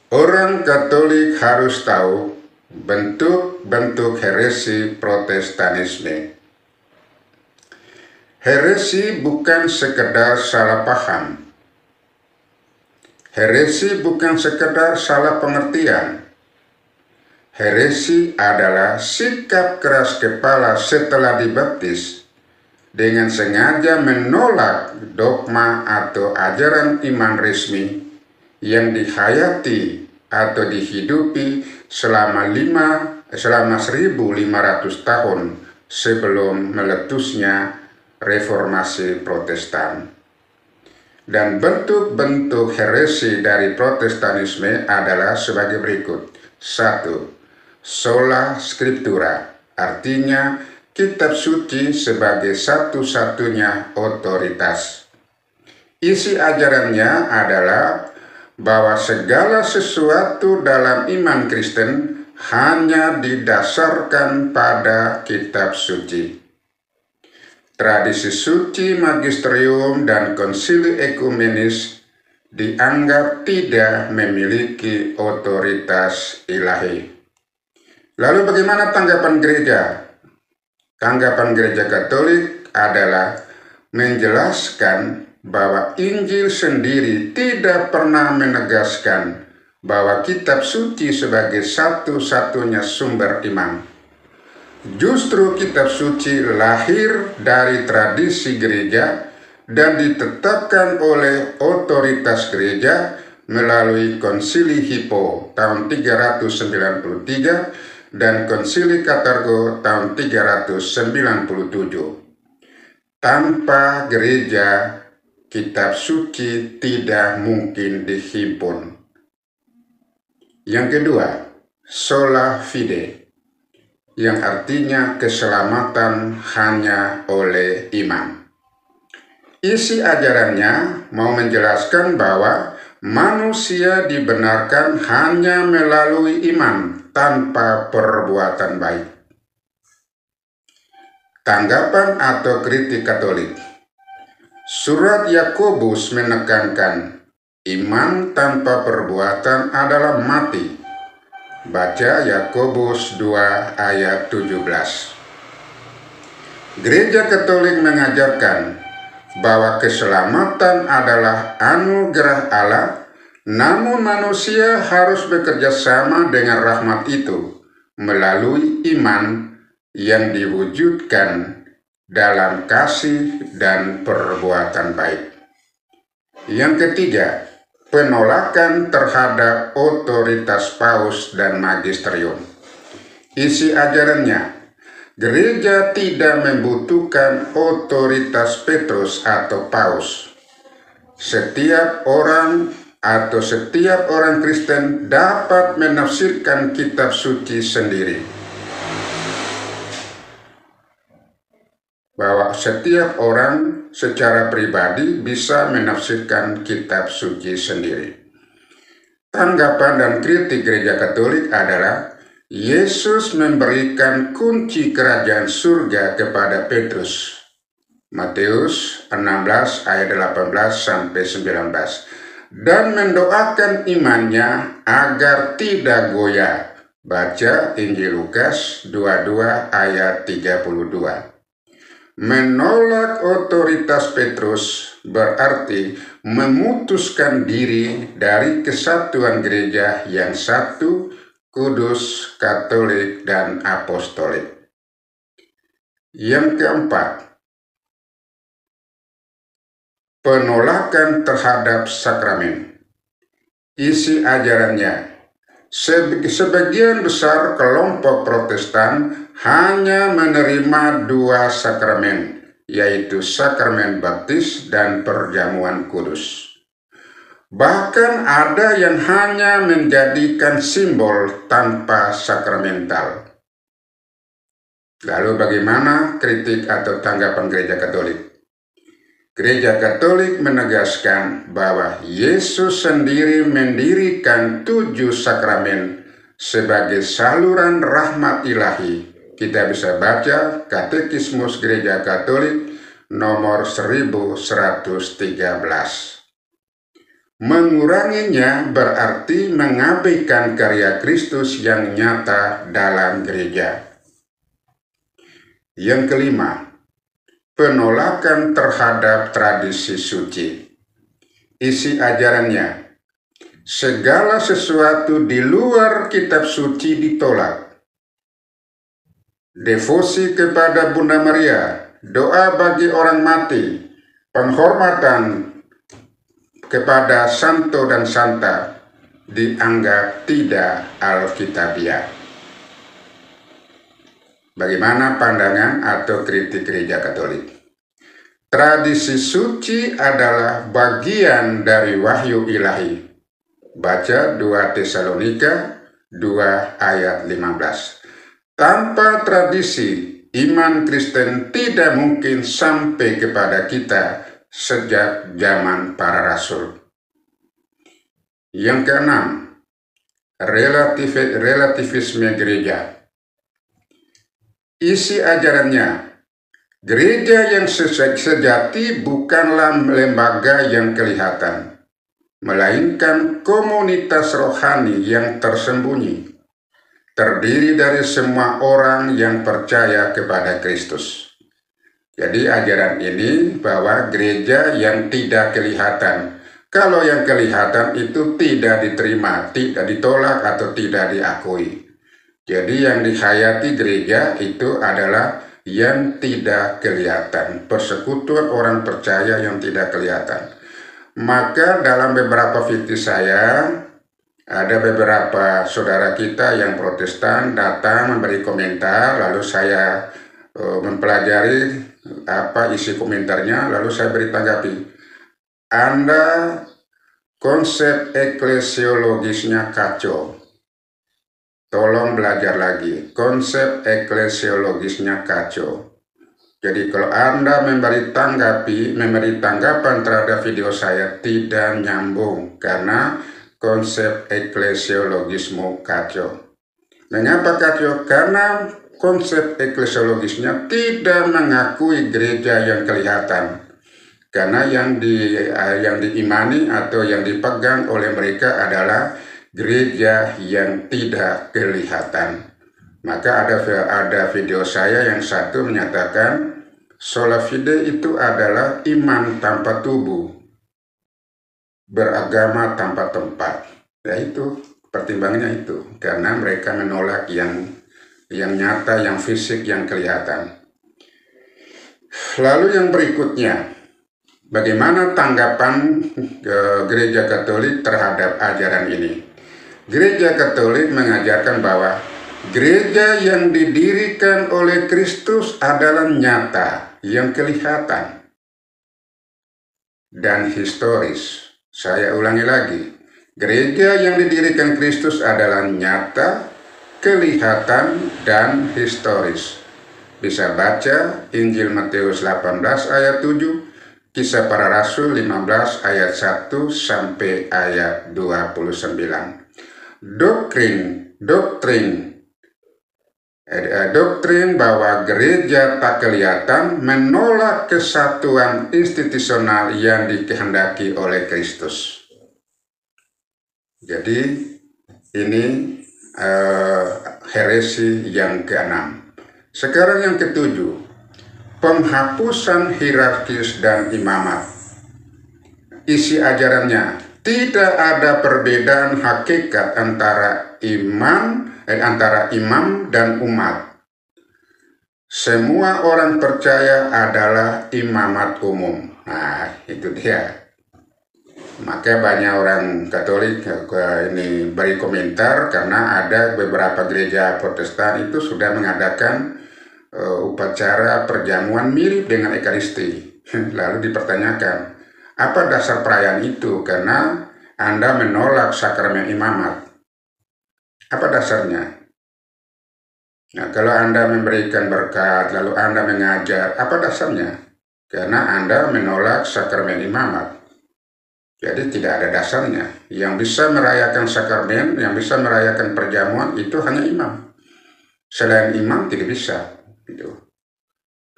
Orang Katolik harus tahu bentuk-bentuk heresi Protestanisme. Heresi bukan sekedar salah paham. Heresi bukan sekedar salah pengertian. Heresi adalah sikap keras kepala setelah dibaptis dengan sengaja menolak dogma atau ajaran iman resmi yang dihayati atau dihidupi selama 1500 tahun sebelum meletusnya reformasi Protestan. Dan bentuk-bentuk heresi dari Protestanisme adalah sebagai berikut. 1. Sola Scriptura, artinya kitab suci sebagai satu-satunya otoritas. Isi ajarannya adalah bahwa segala sesuatu dalam iman Kristen hanya didasarkan pada kitab suci. Tradisi suci, magisterium, dan konsili ekumenis dianggap tidak memiliki otoritas ilahi. Lalu bagaimana tanggapan gereja? Tanggapan gereja Katolik adalah menjelaskan bahwa Injil sendiri tidak pernah menegaskan bahwa kitab suci sebagai satu-satunya sumber iman. Justru kitab suci lahir dari tradisi gereja dan ditetapkan oleh otoritas gereja melalui Konsili Hippo tahun 393 dan Konsili Katargo tahun 397. Tanpa gereja, kitab suci tidak mungkin dihimpun. Yang kedua, sola fide, yang artinya keselamatan hanya oleh iman. Isi ajarannya mau menjelaskan bahwa manusia dibenarkan hanya melalui iman tanpa perbuatan baik. Tanggapan atau kritik Katolik. Surat Yakobus menekankan iman tanpa perbuatan adalah mati. Baca Yakobus 2 ayat 17. Gereja Katolik mengajarkan bahwa keselamatan adalah anugerah Allah, namun manusia harus bekerja sama dengan rahmat itu melalui iman yang diwujudkan dalam kasih dan perbuatan baik. Yang ketiga, penolakan terhadap otoritas paus dan magisterium. Isi ajarannya, gereja tidak membutuhkan otoritas Petrus atau paus. Setiap orang Kristen dapat menafsirkan kitab suci sendiri. Bahwa setiap orang secara pribadi bisa menafsirkan kitab suci sendiri. Tanggapan dan kritik gereja Katolik adalah Yesus memberikan kunci kerajaan surga kepada Petrus. Matius 16 ayat 18 sampai 19. Dan mendoakan imannya agar tidak goyah. Baca Injil Lukas 22 ayat 32. Menolak otoritas Petrus berarti memutuskan diri dari kesatuan gereja yang satu, kudus, katolik, dan apostolik. Yang keempat, penolakan terhadap sakramen. Isi ajarannya, sebagian besar kelompok Protestan hanya menerima 2 sakramen, yaitu sakramen baptis dan perjamuan kudus. Bahkan ada yang hanya menjadikan simbol tanpa sakramental. Lalu bagaimana kritik atau tanggapan gereja Katolik? Gereja Katolik menegaskan bahwa Yesus sendiri mendirikan 7 sakramen sebagai saluran rahmat ilahi. Kita bisa baca Katekismus Gereja Katolik nomor 1113. Menguranginya berarti mengabaikan karya Kristus yang nyata dalam gereja. Yang kelima, penolakan terhadap tradisi suci. Isi ajarannya, segala sesuatu di luar kitab suci ditolak. Devosi kepada Bunda Maria, doa bagi orang mati, penghormatan kepada santo dan santa dianggap tidak alkitabiah. Bagaimana pandangan atau kritik gereja Katolik? Tradisi suci adalah bagian dari wahyu ilahi. Baca 2 Tesalonika 2 ayat 15. Tanpa tradisi, iman Kristen tidak mungkin sampai kepada kita sejak zaman para rasul. Yang keenam, relativisme gereja. Isi ajarannya, gereja yang sejati bukanlah lembaga yang kelihatan, melainkan komunitas rohani yang tersembunyi, terdiri dari semua orang yang percaya kepada Kristus. Jadi ajaran ini bahwa gereja yang tidak kelihatan, kalau yang kelihatan itu tidak diterima, tidak ditolak atau tidak diakui. Jadi yang dihayati gereja itu adalah yang tidak kelihatan, persekutuan orang percaya yang tidak kelihatan. Maka dalam beberapa video saya, ada beberapa saudara kita yang Protestan datang memberi komentar, lalu saya mempelajari apa isi komentarnya, lalu saya beri tanggapi. Anda konsep eklesiologisnya kacau. Tolong belajar lagi. Konsep eklesiologisnya kacau. Jadi kalau Anda memberi tanggapan terhadap video saya tidak nyambung karena konsep eklesiologismu kacau. Mengapa kacau? Karena konsep eklesiologisnya tidak mengakui gereja yang kelihatan. Karena yang diimani atau yang dipegang oleh mereka adalah gereja yang tidak kelihatan. Maka ada video saya yang satu menyatakan sola fide itu adalah iman tanpa tubuh, beragama tanpa tempat. Ya itu pertimbangannya itu, karena mereka menolak yang nyata, yang fisik, yang kelihatan. Lalu yang berikutnya, bagaimana tanggapan gereja Katolik terhadap ajaran ini? Gereja Katolik mengajarkan bahwa gereja yang didirikan oleh Kristus adalah nyata, yang kelihatan, dan historis. Saya ulangi lagi, gereja yang didirikan Kristus adalah nyata, kelihatan, dan historis. Bisa baca Injil Matius 18 ayat 7, Kisah Para Rasul 15 ayat 1 sampai ayat 29. Doktrin bahwa gereja tak kelihatan menolak kesatuan institusional yang dikehendaki oleh Kristus. Jadi ini heresi yang keenam. Sekarang yang ketujuh, penghapusan hierarkis dan imamat. Isi ajarannya, tidak ada perbedaan hakikat antara imam dan umat. Semua orang percaya adalah imamat umum. Nah, itu dia. Maka banyak orang Katolik ini beri komentar karena ada beberapa gereja Protestan itu sudah mengadakan upacara perjamuan mirip dengan Ekaristi. Lalu dipertanyakan, apa dasar perayaan itu? Karena Anda menolak sakramen imamat. Apa dasarnya? Nah, kalau Anda memberikan berkat, lalu Anda mengajar, apa dasarnya? Karena Anda menolak sakramen imamat. Jadi tidak ada dasarnya. Yang bisa merayakan sakramen, yang bisa merayakan perjamuan itu hanya imam. Selain imam tidak bisa. Gitu.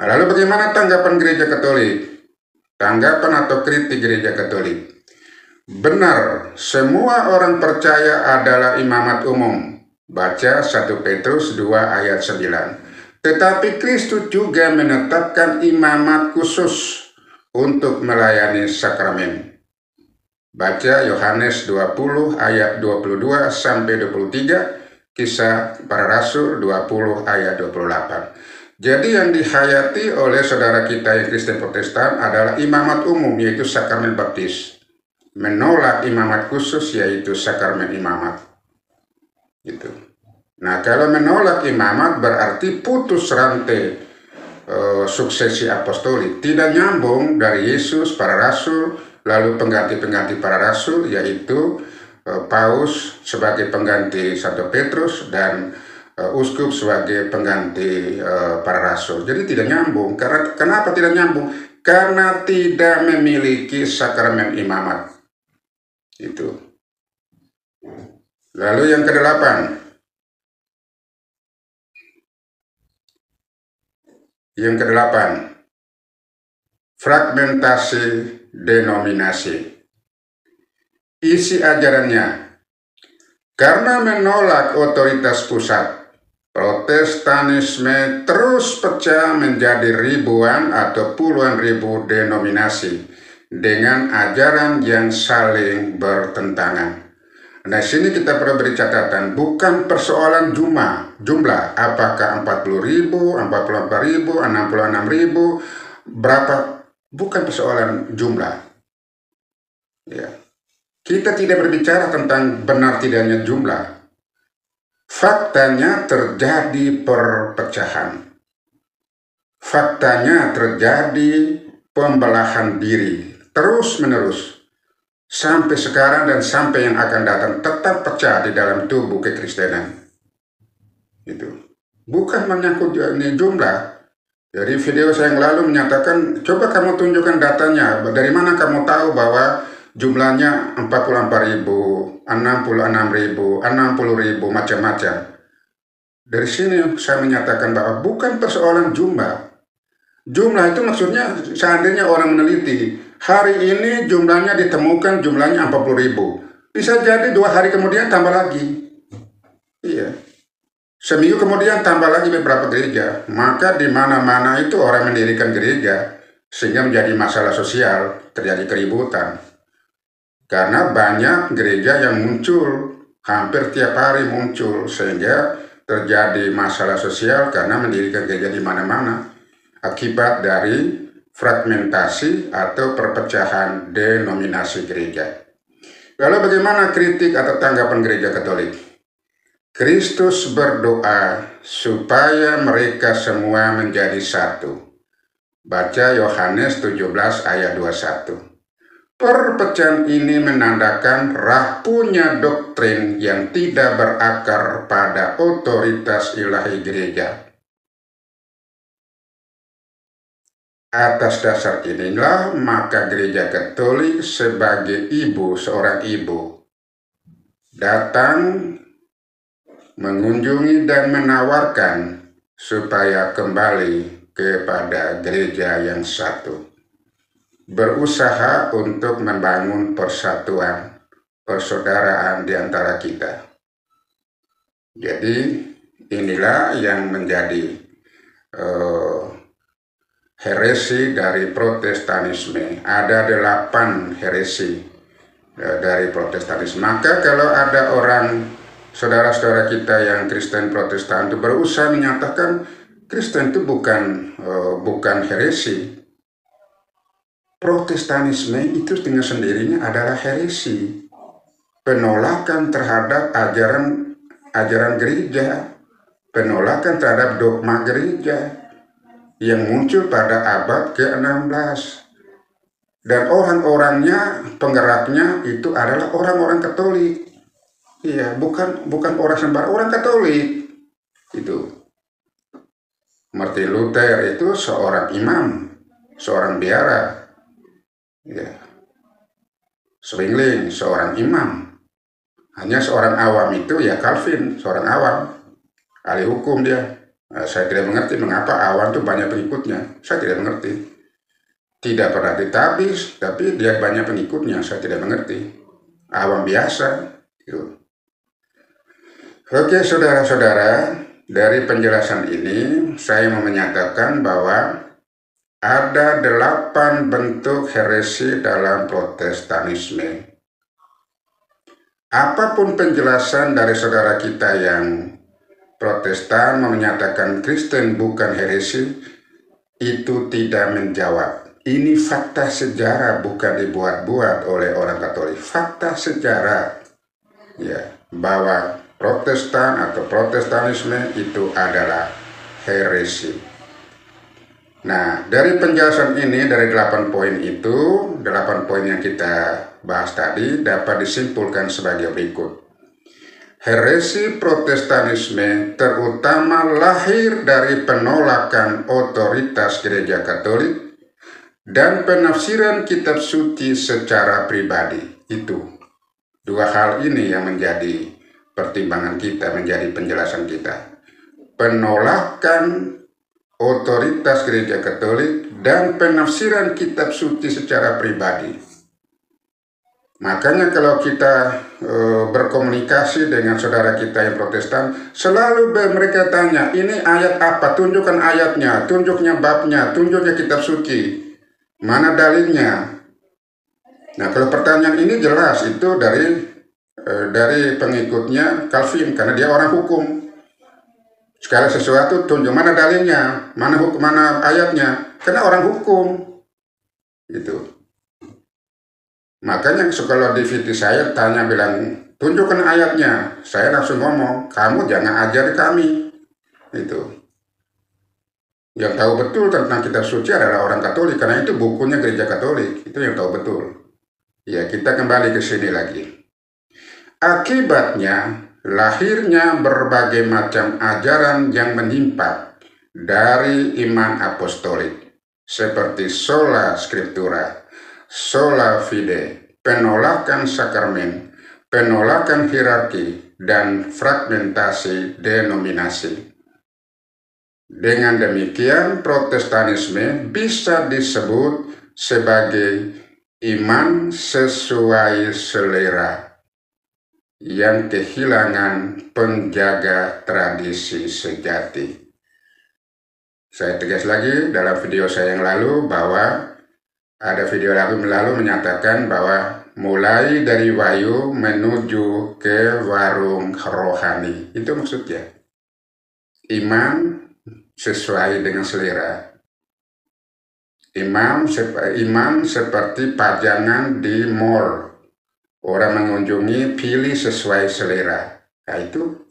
Nah, lalu bagaimana tanggapan gereja Katolik? Tanggapan atau kritik gereja Katolik? Benar, semua orang percaya adalah imamat umum. Baca 1 Petrus 2 ayat 9. Tetapi Kristus juga menetapkan imamat khusus untuk melayani sakramen. Baca Yohanes 20 ayat 22 sampai 23, Kisah Para Rasul 20 ayat 28. Jadi yang dihayati oleh saudara kita yang Kristen Protestan adalah imamat umum, yaitu sakramen baptis. Menolak imamat khusus, yaitu sakramen imamat. Gitu. Nah, kalau menolak imamat berarti putus rantai suksesi apostolik, tidak nyambung dari Yesus, para rasul, lalu pengganti-pengganti para rasul, yaitu Paus sebagai pengganti Santo Petrus dan uskup sebagai pengganti para rasul. Jadi tidak nyambung. Kenapa tidak nyambung? Karena tidak memiliki sakramen imamat. Itu. Lalu yang kedelapan. Fragmentasi denominasi. Isi ajarannya, karena menolak otoritas pusat, Protestanisme terus pecah menjadi ribuan atau puluhan ribu denominasi dengan ajaran yang saling bertentangan. Nah, sini kita perlu beri catatan, bukan persoalan jumlah, apakah 40.000, 44.000, 66.000, berapa, bukan persoalan jumlah. Ya. Kita tidak berbicara tentang benar tidaknya jumlah. Faktanya terjadi perpecahan. Faktanya terjadi pembelahan diri terus-menerus. Sampai sekarang dan sampai yang akan datang tetap pecah di dalam tubuh kekristenan. Itu bukan menyangkut jumlah. Jadi video saya yang lalu menyatakan, coba kamu tunjukkan datanya. Dari mana kamu tahu bahwa jumlahnya 44.000, 66.000, 60.000, macam-macam. Dari sini saya menyatakan bahwa bukan persoalan jumlah. Jumlah itu maksudnya seandainya orang meneliti, hari ini jumlahnya ditemukan jumlahnya 40.000. Bisa jadi 2 hari kemudian tambah lagi. Iya. Seminggu kemudian tambah lagi beberapa gereja. Maka di mana-mana itu orang mendirikan gereja sehingga menjadi masalah sosial, terjadi keributan. Karena banyak gereja yang muncul, hampir tiap hari muncul, sehingga terjadi masalah sosial karena mendirikan gereja di mana-mana. Akibat dari fragmentasi atau perpecahan denominasi gereja. Lalu bagaimana kritik atau tanggapan gereja Katolik? Kristus berdoa supaya mereka semua menjadi satu. Baca Yohanes 17 ayat 21. Perpecahan ini menandakan rapuhnya doktrin yang tidak berakar pada otoritas ilahi gereja. Atas dasar inilah maka gereja Katolik sebagai seorang ibu, datang mengunjungi dan menawarkan supaya kembali kepada gereja yang satu. Berusaha untuk membangun persatuan, persaudaraan di antara kita. Jadi inilah yang menjadi heresi dari Protestanisme. Ada 8 heresi dari Protestanisme. Maka kalau ada orang, saudara-saudara kita yang Kristen Protestan itu berusaha menyatakan Kristen itu bukan heresi. Protestanisme itu dengan sendirinya adalah heresi. Penolakan terhadap ajaran gereja, penolakan terhadap dogma gereja yang muncul pada abad ke-16. Dan orang-orangnya, penggeraknya itu adalah orang-orang Katolik. Iya, bukan orang sembarang, orang Katolik. Itu. Martin Luther itu seorang imam, seorang biara. Ya. Zwingli seorang imam. Hanya seorang awam itu ya Calvin, seorang awam. Ahli hukum dia. Saya tidak mengerti mengapa awan itu banyak pengikutnya. Saya tidak mengerti. tidak pernah ditabis, tapi dia banyak pengikutnya. Saya tidak mengerti, awam biasa gitu. Oke saudara-saudara, dari penjelasan ini saya mau menyatakan bahwa ada 8 bentuk heresi dalam Protestanisme. Apapun penjelasan dari saudara kita yang Protestan menyatakan Kristen bukan heresi, itu tidak menjawab. Ini fakta sejarah, bukan dibuat-buat oleh orang Katolik. Fakta sejarah, ya, bahwa Protestan atau Protestanisme itu adalah heresi. Nah, dari penjelasan ini, dari 8 poin itu, 8 poin yang kita bahas tadi dapat disimpulkan sebagai berikut. Heresi Protestanisme terutama lahir dari penolakan otoritas Gereja Katolik dan penafsiran kitab suci secara pribadi. Itu 2 hal ini yang menjadi pertimbangan kita, menjadi penjelasan kita. Penolakan otoritas Gereja Katolik dan penafsiran kitab suci secara pribadi. Makanya kalau kita berkomunikasi dengan saudara kita yang Protestan, selalu mereka tanya, ini ayat apa? Tunjukkan ayatnya, tunjuknya babnya, tunjuknya kitab suci. Mana dalilnya? Nah, kalau pertanyaan ini jelas itu dari pengikutnya Calvin, karena dia orang hukum. Segala sesuatu tunjuk mana dalilnya, mana ayatnya, karena orang hukum. Gitu. Makanya kalau di VT saya tanya bilang, tunjukkan ayatnya. Saya langsung ngomong, kamu jangan ajar kami. Itu. Yang tahu betul tentang kitab suci adalah orang Katolik, karena itu bukunya Gereja Katolik. Itu yang tahu betul. Ya, kita kembali ke sini lagi. Akibatnya, lahirnya berbagai macam ajaran yang menyimpang dari iman apostolik, seperti sola scriptura, sola fide, penolakan sakramen, penolakan hierarki, dan fragmentasi denominasi. Dengan demikian, Protestanisme bisa disebut sebagai iman sesuai selera yang kehilangan penjaga tradisi sejati. Saya tegas lagi dalam video saya yang lalu bahwa ada video lalu menyatakan bahwa mulai dari Wahyu menuju ke warung rohani. Itu maksudnya. Iman sesuai dengan selera. Iman seperti pajangan di mall. Orang mengunjungi, pilih sesuai selera. Nah itu.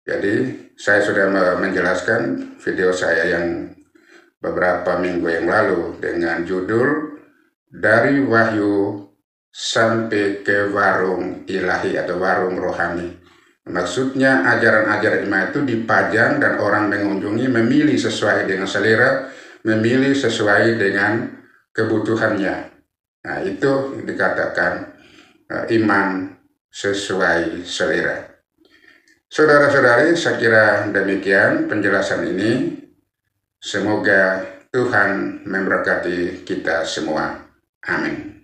Jadi saya sudah menjelaskan video saya yang beberapa minggu yang lalu dengan judul Dari Wahyu Sampai ke Warung Ilahi atau Warung Rohani. Maksudnya ajaran-ajaran iman itu dipajang dan orang mengunjungi memilih sesuai dengan selera, memilih sesuai dengan kebutuhannya. Nah itu dikatakan iman sesuai selera. Saudara-saudari, saya kira demikian penjelasan ini. Semoga Tuhan memberkati kita semua. Amin.